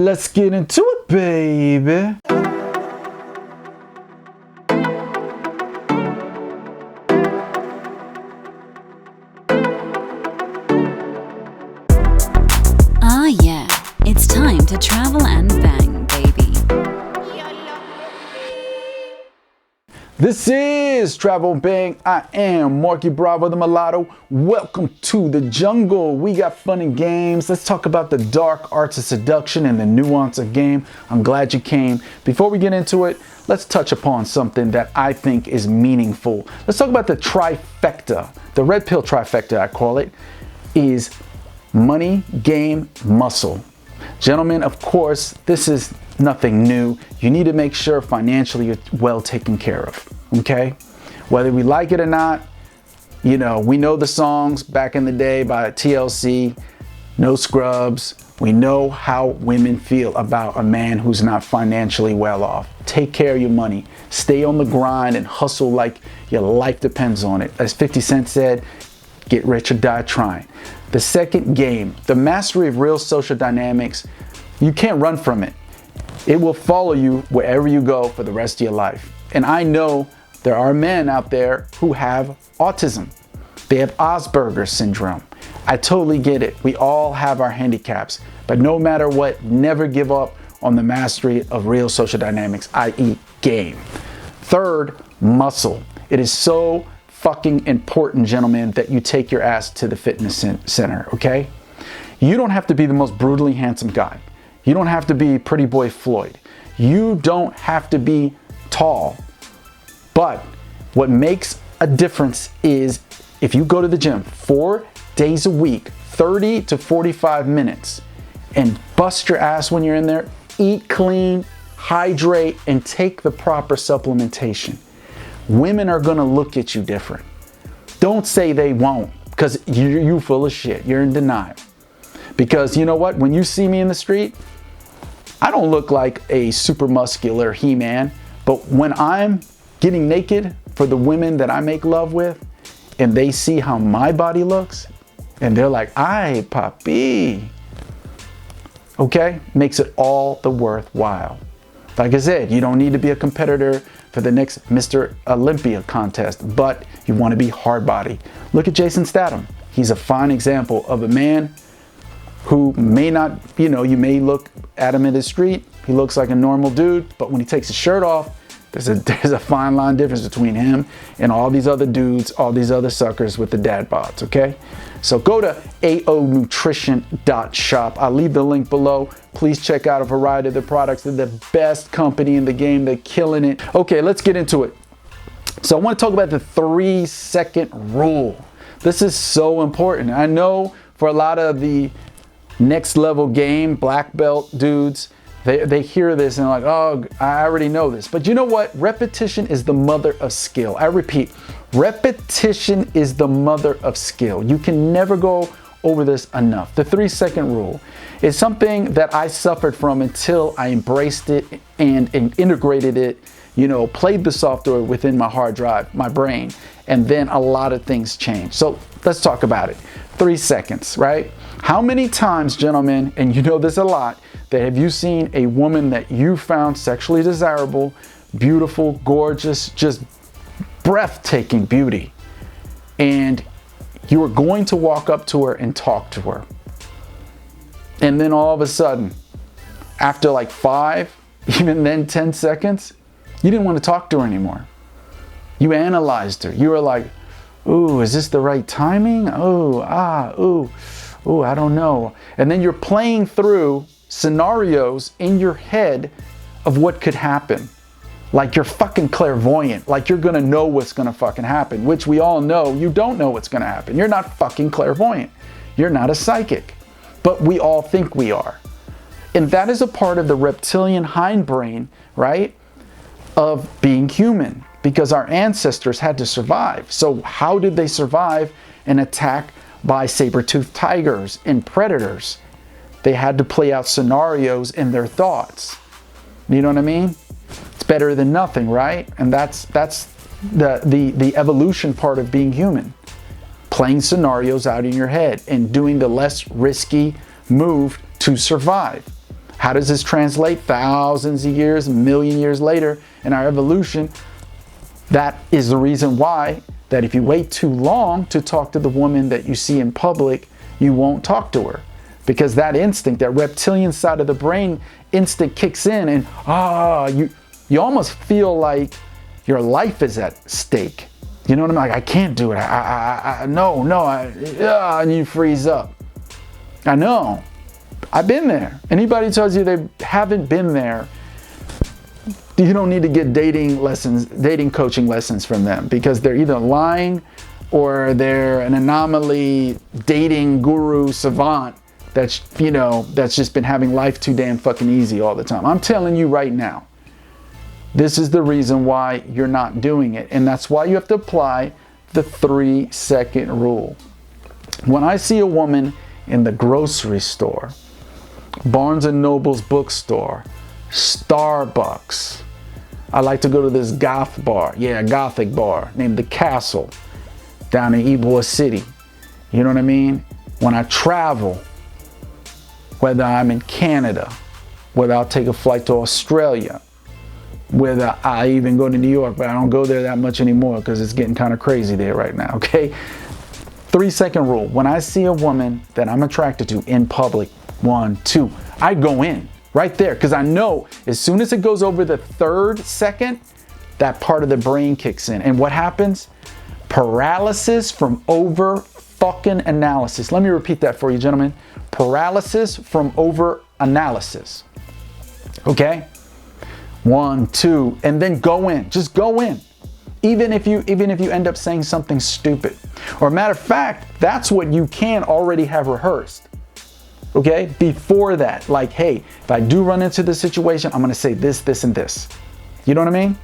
Let's get into it, baby. Ah, yeah, it's time to travel and bang, baby. This is Travel Bang. I am Marky Bravo the Mulatto. Welcome to the jungle. We got fun and games. Let's talk about the dark arts of seduction and the nuance of game. I'm glad you came. Before we get into it, let's touch upon something that I think is meaningful. Let's talk about the trifecta. The red pill trifecta, I call it, is money, game, muscle. Gentlemen, of course, this is nothing new. You need to make sure financially you're well taken care of, okay? Whether we like it or not, you know, we know the songs back in the day by TLC, No Scrubs. We know how women feel about a man who's not financially well off. Take care of your money. Stay on the grind and hustle like your life depends on it. As 50 Cent said, get rich or die trying. The second game, the mastery of real social dynamics, you can't run from it. It will follow you wherever you go for the rest of your life. And I know there are men out there who have autism. They have Asperger's syndrome. I totally get it. We all have our handicaps. But no matter what, never give up on the mastery of real social dynamics, i.e. game. Third, muscle. It is so fucking important, gentlemen, that you take your ass to the fitness center, okay? You don't have to be the most brutally handsome guy. You don't have to be Pretty Boy Floyd. You don't have to be tall. But what makes a difference is if you go to the gym 4 days a week, 30 to 45 minutes, and bust your ass when you're in there, eat clean, hydrate, and take the proper supplementation. Women are gonna look at you different. Don't say they won't, because you're full of shit. You're in denial. Because you know what? When you see me in the street, I don't look like a super muscular He-Man, but when I'm getting naked for the women that I make love with, and they see how my body looks, and they're like, ay, papi. Okay? Makes it all the worthwhile. Like I said, you don't need to be a competitor for the next Mr. Olympia contest, but you want to be hard body. Look at Jason Statham. He's a fine example of a man who may not, you may look at him in the street, he looks like a normal dude, but when he takes his shirt off, there's a fine line difference between him and all these other dudes, all these other suckers with the dad bods, okay? So go to aonutrition.shop. I'll leave the link below. Please check out a variety of the products. They're the best company in the game. They're killing it. Okay, let's get into it. So I want to talk about the 3-second rule. This is so important. I know for a lot of the next level game, black belt dudes, they hear this and they're like, oh, I already know this. But you know what? Repetition is the mother of skill. I repeat, repetition is the mother of skill. You can never go over this enough. The 3-second rule is something that I suffered from until I embraced it and integrated it, played the software within my hard drive, my brain, and then a lot of things changed. So let's talk about it. 3 seconds, right? How many times, gentlemen, and you know this a lot, that have you seen a woman that you found sexually desirable, beautiful, gorgeous, just breathtaking beauty, and you were going to walk up to her and talk to her, and then all of a sudden, after like 5, even then 10 seconds, you didn't want to talk to her anymore. You analyzed her. You were like, ooh, is this the right timing? Ooh, I don't know. And then you're playing through scenarios in your head of what could happen. Like you're fucking clairvoyant. Like you're gonna know what's gonna fucking happen, which we all know you don't know what's gonna happen. You're not fucking clairvoyant. You're not a psychic. But we all think we are. And that is a part of the reptilian hindbrain, right? Of being human. Because our ancestors had to survive. So how did they survive an attack by saber-toothed tigers and predators? They had to play out scenarios in their thoughts. You know what I mean? It's better than nothing, right? And that's the evolution part of being human. Playing scenarios out in your head and doing the less risky move to survive. How does this translate? Thousands of years, a million years later in our evolution, that is the reason why that if you wait too long to talk to the woman that you see in public, you won't talk to her. Because that instinct, that reptilian side of the brain instinct kicks in, and you almost feel like your life is at stake. You know what I mean? Like, I can't do it. And you freeze up. I know. I've been there. Anybody tells you they haven't been there, you don't need to get dating coaching lessons from them, because they're either lying or they're an anomaly dating guru savant that's just been having life too damn fucking easy all the time. I'm telling you right now, this is the reason why you're not doing it. And that's why you have to apply the 3-second rule. When I see a woman in the grocery store, Barnes and Noble's bookstore, Starbucks, I like to go to this gothic bar named The Castle down in Ybor City. You know what I mean? When I travel, whether I'm in Canada, whether I'll take a flight to Australia, whether I even go to New York, but I don't go there that much anymore because it's getting kind of crazy there right now, okay? 3-second rule. When I see a woman that I'm attracted to in public, 1, 2, I go in right there, because I know as soon as it goes over the 3rd second, that part of the brain kicks in. And what happens? Paralysis from over fucking analysis. Let me repeat that for you, gentlemen. Paralysis from over analysis. Okay? 1, 2, and then go in. Just go in. Even if you end up saying something stupid. Or matter of fact, that's what you can already have rehearsed. Okay? Before that, like, hey, if I do run into this situation, I'm going to say this, this, and this. You know what I mean?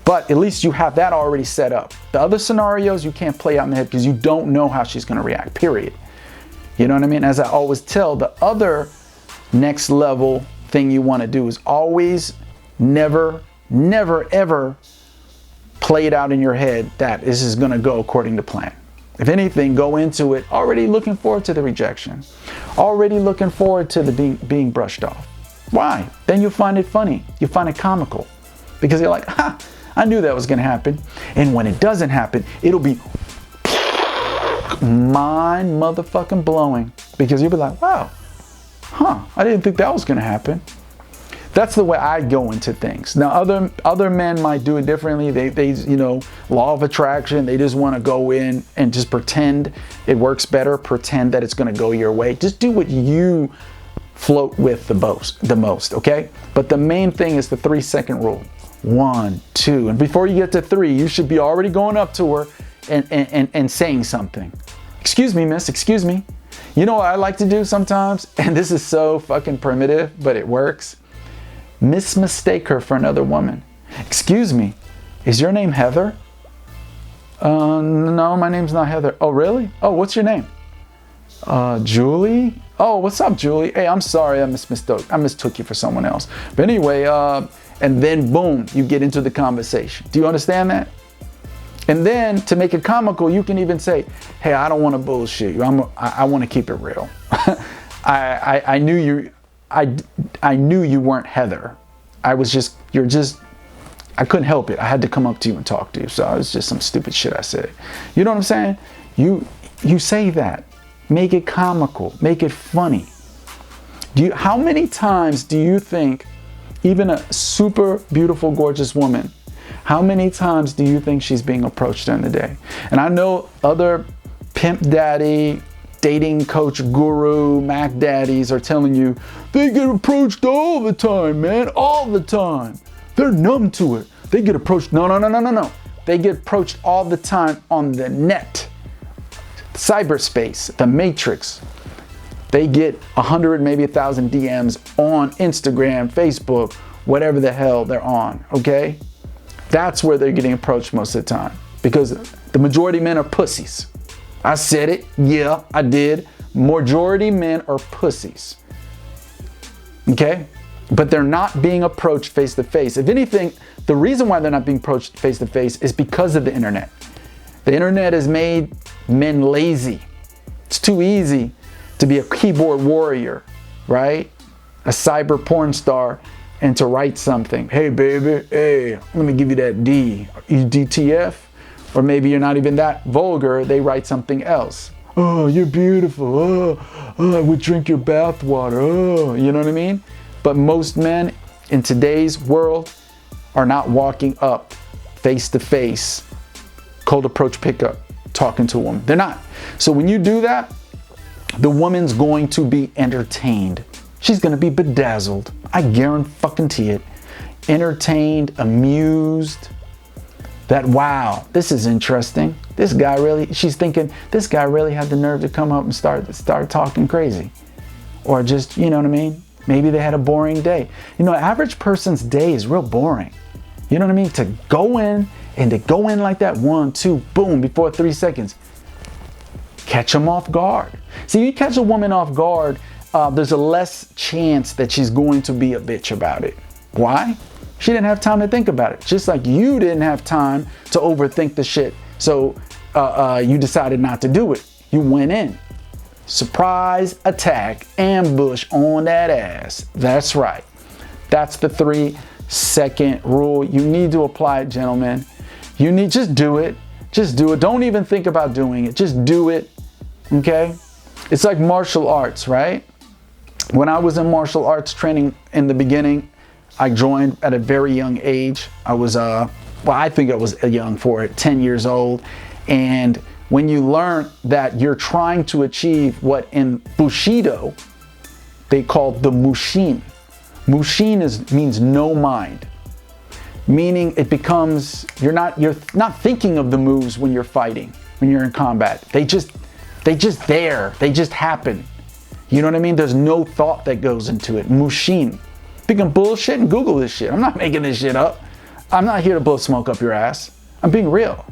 But at least you have that already set up. The other scenarios you can't play out in the head because you don't know how she's going to react, period. You know what I mean? As I always tell, the other next level thing you want to do is always never, ever play it out in your head that this is going to go according to plan. If anything, go into it already looking forward to the rejection, already looking forward to the being brushed off. Why? Then you'll find it funny. You find it comical, because you're like, ha, I knew that was going to happen. And when it doesn't happen, it'll be mind motherfucking blowing, because you'll be like, wow, I didn't think that was going to happen. That's the way I go into things. Now, other men might do it differently. They law of attraction. They just want to go in and just pretend it works better. Pretend that it's going to go your way. Just do what you float with the most, okay? But the main thing is the 3-second rule. 1, 2, and before you get to 3, you should be already going up to her and saying something. Excuse me, miss. Excuse me. You know what I like to do sometimes? And this is so fucking primitive, but it works. Mistake her for another woman. Excuse me, is your name Heather? No, my name's not Heather. Oh, really? Oh, what's your name? Julie? Oh, what's up, Julie? Hey, I'm sorry, I mistook you for someone else. But anyway, and then boom, you get into the conversation. Do you understand that? And then to make it comical, you can even say, hey, I don't want to bullshit you. I want to keep it real. I knew you weren't Heather. I couldn't help it. I had to come up to you and talk to you. So it was just some stupid shit I said. You know what I'm saying? You say that. Make it comical. Make it funny. How many times do you think, even a super beautiful, gorgeous woman, how many times do you think she's being approached during the day? And I know other pimp daddy, dating coach guru, Mac daddies are telling you, they get approached all the time, man, all the time. They're numb to it. They get approached. No. They get approached all the time on the net, cyberspace, the matrix. They get 100, maybe 1,000 DMs on Instagram, Facebook, whatever the hell they're on, okay? That's where they're getting approached most of the time, because the majority of men are pussies. I said it. Yeah, I did. Majority men are pussies. Okay? But they're not being approached face to face. If anything, the reason why they're not being approached face to face is because of the internet. The internet has made men lazy. It's too easy to be a keyboard warrior, right? a cyber porn star and to write something. Hey, baby, hey, let me give you that D. You DTF? Or maybe you're not even that vulgar. They write something else. Oh, you're beautiful. Oh, I would drink your bath water. Oh, you know what I mean? But most men in today's world are not walking up face to face, cold approach pickup, talking to a woman. They're not. So when you do that, the woman's going to be entertained. She's going to be bedazzled. I guarantee it. Entertained, amused. That, wow, this is interesting. This guy really, she's thinking, this guy really had the nerve to come up and start talking crazy. Or just, you know what I mean? Maybe they had a boring day. You know, average person's day is real boring. You know what I mean? To go in like that, 1, 2, boom, before 3 seconds. Catch them off guard. See, you catch a woman off guard, there's a less chance that she's going to be a bitch about it. Why? She didn't have time to think about it. Just like you didn't have time to overthink the shit. So you decided not to do it. You went in. Surprise, attack, ambush on that ass. That's right. That's the 3-second rule. You need to apply it, gentlemen. You need, just do it. Just do it. Don't even think about doing it. Just do it. Okay? It's like martial arts, right? When I was in martial arts training in the beginning, I joined at a very young age. I was, I think I was young for it, 10 years old. And when you learn that you're trying to achieve what in Bushido, they call the Mushin. Mushin means no mind. Meaning it becomes, you're not thinking of the moves when you're fighting, when you're in combat. They just there, they just happen. You know what I mean? There's no thought that goes into it. Mushin. Picking bullshit and Google this shit. I'm not making this shit up. I'm not here to blow smoke up your ass. I'm being real.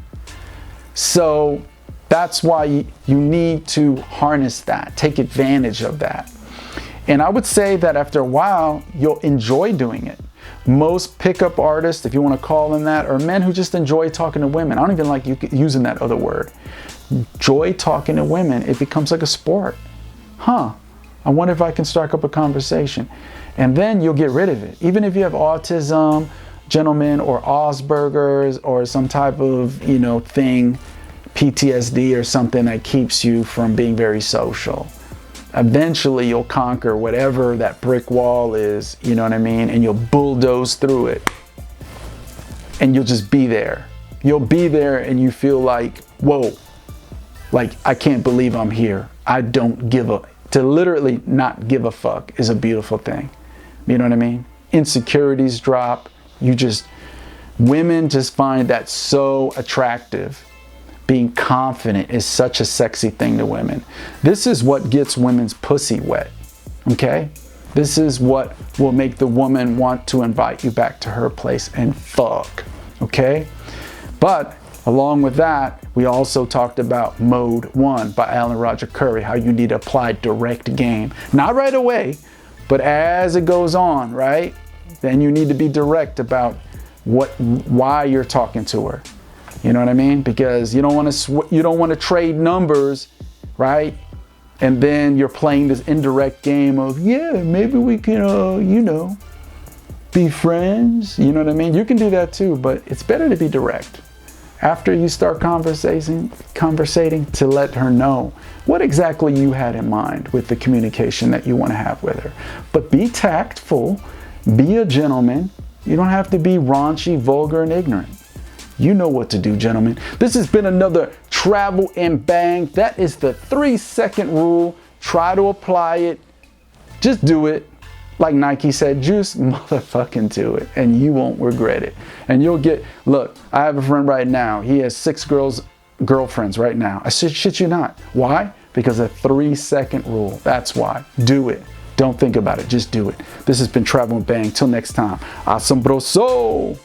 So that's why you need to harness that, take advantage of that. And I would say that after a while, you'll enjoy doing it. Most pickup artists, if you want to call them that, are men who just enjoy talking to women. I don't even like using that other word. Enjoy talking to women. It becomes like a sport. Huh. I wonder if I can start up a conversation. And then you'll get rid of it. Even if you have autism, gentlemen, or Asperger's, or some type of, you know, thing, PTSD or something that keeps you from being very social. Eventually you'll conquer whatever that brick wall is, you know what I mean? And you'll bulldoze through it. And you'll just be there. You'll be there and you feel like, whoa, like I can't believe I'm here. I don't give a, to literally not give a fuck is a beautiful thing. You know what I mean? Insecurities drop. Women just find that so attractive. Being confident is such a sexy thing to women. This is what gets women's pussy wet, okay? This is what will make the woman want to invite you back to her place and fuck, okay? But along with that, we also talked about Mode 1 by Alan Roger Curry, how you need to apply direct game. Not right away, but as it goes on, right? Then you need to be direct about why you're talking to her. You know what I mean? Because you don't want to trade numbers, right? And then you're playing this indirect game of, yeah, maybe we can, you know, be friends. You know what I mean? You can do that too, but it's better to be direct. After you start conversating, to let her know what exactly you had in mind with the communication that you want to have with her. But be tactful, be a gentleman. You don't have to be raunchy, vulgar, and ignorant. You know what to do, gentlemen. This has been another Travel and Bang. That is the 3-second rule. Try to apply it. Just do it. Like Nike said, just motherfucking do it. And you won't regret it. And you'll get, look, I have a friend right now. He has 6 girlfriends right now. I said, shit you not. Why? Because a 3-second rule. That's why. Do it. Don't think about it. Just do it. This has been Travel and Bang. Till next time. Asombroso.